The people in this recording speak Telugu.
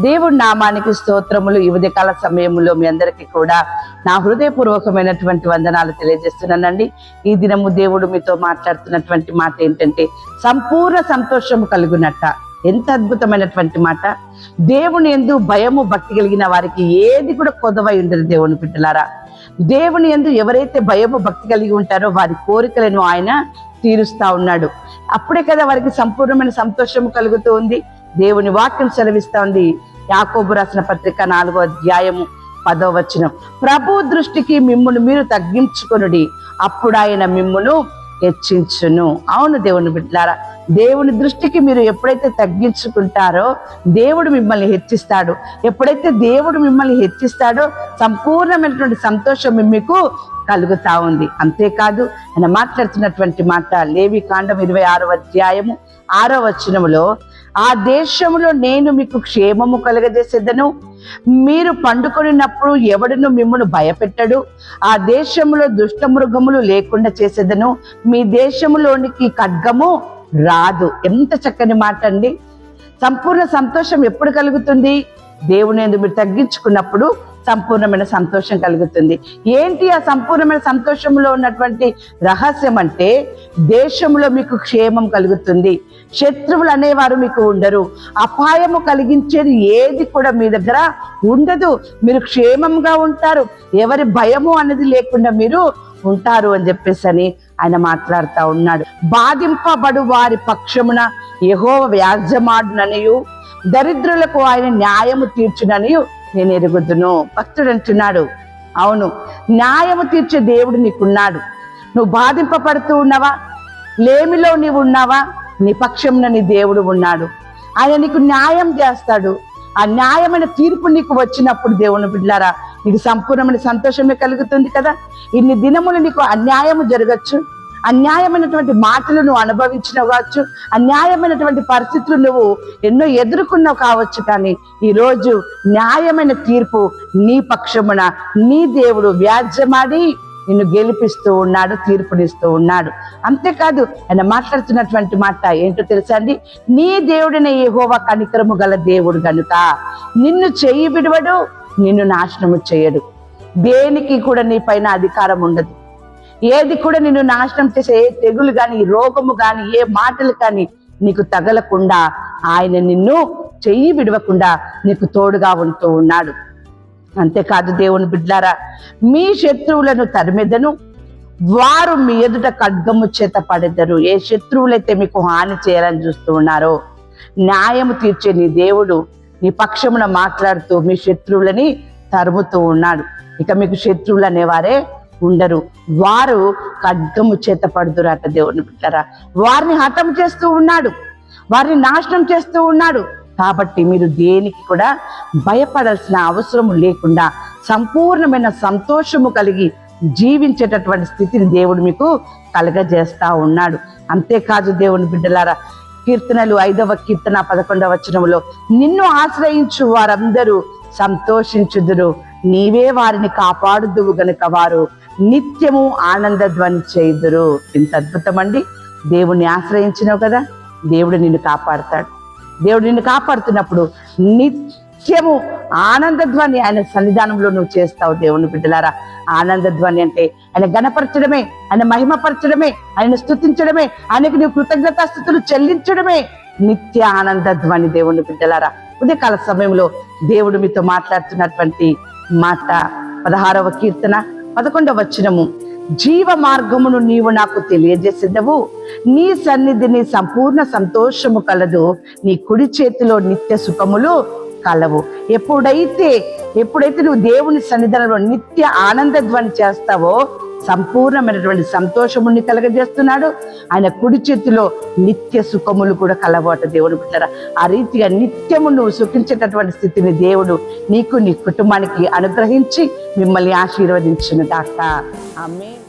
దేవుడి నామానికి స్తోత్రములు. ఈ ఉదయకాల సమయంలో మీ అందరికీ కూడా నా హృదయపూర్వకమైనటువంటి వందనాలు తెలియజేస్తున్నానండి. ఈ దినము దేవుడు మీతో మాట్లాడుతున్నటువంటి మాట ఏంటంటే, సంపూర్ణ సంతోషము కలుగునట్ట. ఎంత అద్భుతమైనటువంటి మాట! దేవుని యందు భయము భక్తి కలిగిన వారికి ఏది కూడా కొదవై ఉండదు. దేవుని బిడ్డలారా, దేవుని యందు ఎవరైతే భయము భక్తి కలిగి ఉంటారో వారి కోరికలను ఆయన తీరుస్తా ఉన్నాడు. అప్పుడే కదా వారికి సంపూర్ణమైన సంతోషము కలుగుతూ ఉంది. దేవుని వాక్యం సెలవిస్తా ఉంది. యాకోబు రాసిన పత్రిక 4వ అధ్యాయము 10వ వచనం, ప్రభు దృష్టికి మిమ్మును మీరు తగ్గించుకొనుడి, అప్పుడు ఆయన మిమ్మును హెచ్చించును. అవును దేవుని బిడ్డలారా, దేవుని దృష్టికి మీరు ఎప్పుడైతే తగ్గించుకుంటారో దేవుడు మిమ్మల్ని హెచ్చిస్తాడు. ఎప్పుడైతే దేవుడు మిమ్మల్ని హెచ్చిస్తాడో సంపూర్ణమైనటువంటి సంతోషం మీకు కలుగుతా ఉంది. అంతేకాదు, ఆయన మాట్లాడుతున్నటువంటి మాట లేవికాండం 26వ అధ్యాయము 6వ వచనములో, ఆ దేశములో నేను మీకు క్షేమము కలుగజేసేదను, మీరు పండుకొనినప్పుడు ఎవడును మిమ్మును భయపెట్టడు, ఆ దేశములో దుష్ట మృగములు లేకుండా చేసేదను, మీ దేశములోనికి ఖడ్గము రాదు. ఎంత చక్కని మాట అండి! సంపూర్ణ సంతోషం ఎప్పుడు కలుగుతుంది? దేవుని యందు మీరు తగ్గించుకున్నప్పుడు సంపూర్ణమైన సంతోషం కలుగుతుంది. ఏంటి ఆ సంపూర్ణమైన సంతోషంలో ఉన్నటువంటి రహస్యం అంటే, దేశంలో మీకు క్షేమం కలుగుతుంది, శత్రువులు అనేవారు మీకు ఉండరు, అపాయము కలిగించేది ఏది కూడా మీ దగ్గర ఉండదు, మీరు క్షేమంగా ఉంటారు, ఎవరి భయము అనేది లేకుండా మీరు ఉంటారు అని చెప్పేసి ఆయన మాట్లాడుతూ ఉన్నాడు. బాధింపబడు వారి పక్షమున యెహోవా వ్యాజ్యమాడుననియు, దరిద్రులకు ఆయన న్యాయము తీర్చుననియు నేను ఎరుగుదును. భక్తుడు అంటున్నాడు, అవును, న్యాయము తీర్చే దేవుడు నీకున్నాడు. నువ్వు బాధింపబడుతూ ఉన్నావా? లేమిలో నీవు ఉన్నావా? నీ పక్షంలో నీ దేవుడు ఉన్నాడు. ఆయన నీకు న్యాయం చేస్తాడు. ఆ న్యాయమైన తీర్పు నీకు వచ్చినప్పుడు దేవుని బిడ్డలారా, నీకు సంపూర్ణమైన సంతోషమే కలుగుతుంది కదా. ఇన్ని దినములు నీకు అన్యాయము జరగచ్చు, అన్యాయమైనటువంటి మాటలు నువ్వు అనుభవించినవు కావచ్చు, అన్యాయమైనటువంటి పరిస్థితులు నువ్వు ఎన్నో ఎదుర్కొన్నావు కావచ్చు, కానీ ఈరోజు న్యాయమైన తీర్పు నీ పక్షమున నీ దేవుడు వ్యాజ్యమాడి నిన్ను గెలిపిస్తూ ఉన్నాడు, తీర్పునిస్తూ ఉన్నాడు. అంతేకాదు, ఆయన మాట్లాడుతున్నటువంటి మాట ఏంటో తెలుసా అండి? నీ దేవుడిన యెహోవా కనికరము గల దేవుడు గనుక నిన్ను చెయ్యి విడువడు, నిన్ను నాశనము చేయడు. దేనికి కూడా నీ పైన అధికారం ఉండదు. ఏది కూడా నిన్ను నాశనం చేసే ఏ తెగులు కానీ, రోగము కానీ, ఏ మాటలు కానీ నీకు తగలకుండా ఆయన నిన్ను చెయ్యి విడవకుండా నీకు తోడుగా ఉంటూ ఉన్నాడు. అంతేకాదు దేవుని బిడ్డలారా, మీ శత్రువులను తరిమెదను, వారు మీ ఎదుట ఖడ్గము చేత పడెదరు. ఏ శత్రువులైతే మీకు హాని చేయాలని చూస్తూ ఉన్నారో, న్యాయము తీర్చే నీ దేవుడు నీ పక్షమున మాట్లాడుతూ మీ శత్రువులని తరుముతూ ఉన్నాడు. ఇక మీకు శత్రువులు అనేవారే ఉండరు. వారు ఖడ్గము చేత పడుదురట. దేవుని బిడ్డలారా, వారిని హతం చేస్తూ ఉన్నాడు, వారిని నాశనం చేస్తూ ఉన్నాడు. కాబట్టి మీరు దేనికి కూడా భయపడాల్సిన అవసరం లేకుండా సంపూర్ణమైన సంతోషము కలిగి జీవించేటటువంటి స్థితిని దేవుడు మీకు కలగజేస్తా ఉన్నాడు. అంతేకాదు దేవుని బిడ్డలారా, కీర్తనలు 5వ కీర్తన 11వ వచనములో, నిన్ను ఆశ్రయించు వారందరూ సంతోషించుదురు, నీవే వారిని కాపాడుదువు గనుక వారు నిత్యము ఆనంద ధ్వని చేయుదురు. ఇంత అద్భుతం అండి! దేవుణ్ణి ఆశ్రయించినావు కదా, దేవుడు నిన్ను కాపాడుతాడు. దేవుడు నిన్ను కాపాడుతున్నప్పుడు నిత్యము ఆనంద ధ్వని ఆయన సన్నిధానంలో నువ్వు చేస్తావు. దేవుని బిడ్డలారా, ఆనంద ధ్వని అంటే ఆయన గణపరచడమే, ఆయన మహిమపరచడమే, ఆయన స్తుతించడమే, ఆయనకు నువ్వు కృతజ్ఞతాస్తుతులు చెల్లించడమే నిత్య ఆనంద ధ్వని. దేవుని బిడ్డలారా, ఉదయకాల సమయంలో దేవుడు మీతో మాట్లాడుతున్నటువంటి మాట 16వ కీర్తన 11వ వచనము, జీవ మార్గమును నీవు నాకు తెలియజేసేదవు, నీ సన్నిధిని సంపూర్ణ సంతోషము కలదు, నీ కుడి చేతిలో నిత్య సుఖములు కలవు. ఎప్పుడైతే నువ్వు దేవుని సన్నిధానంలో నిత్య ఆనంద ధ్వని చేస్తావో సంపూర్ణమైనటువంటి సంతోషముని కలగజేస్తున్నాడు. ఆయన కుడి చేతిలో నిత్య సుఖములు కూడా కలవట. దేవుడు బిడ్డలారా, ఆ రీతిగా నిత్యము నువ్వు సుఖించేటటువంటి స్థితిని దేవుడు నీకు, నీ కుటుంబానికి అనుగ్రహించి మిమ్మల్ని ఆశీర్వదించును గాక. ఆమేన్.